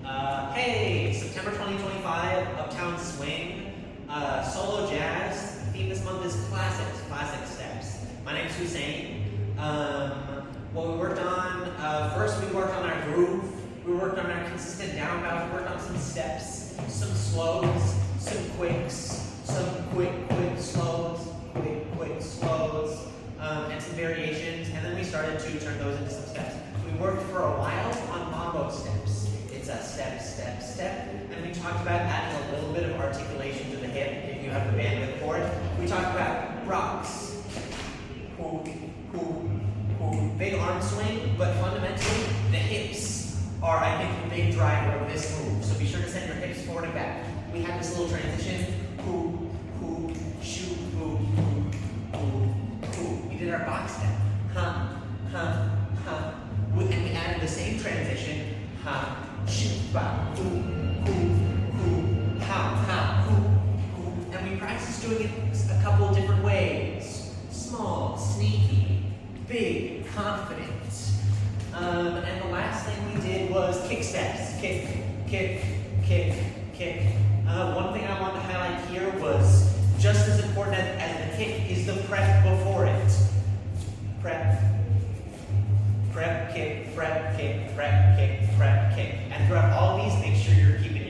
Hey, September 2025, Uptown Swing, solo jazz. The theme this month is classics, classic steps. My name's Hussein. What we worked on, first we worked on our groove, we worked on our consistent down bounce, we worked on some steps, some slows, some quicks, some quick slows, quick slows, and some variations, and then we started to turn those into some steps. We worked for a while on mambo steps. It's a step, step, step, and we talked about adding a little bit of articulation to the hip if you have the bandwidth for it. We talked about rocks, big arm swing, but fundamentally the hips are, I think, the big driver of this move. So be sure to send your hips forward and back. We have this little transition, shoot, we did our box step, and we added the same transition, shoot, and we practiced doing it a couple different ways. Small, sneaky, big, confident. And the last thing we did was kick steps. Kick. One thing I wanted to highlight here was just as important as the kick is the prep before it. Prep, kick, prep, kick, prep, kick, prep, kick. And throughout all of these, make sure you're keeping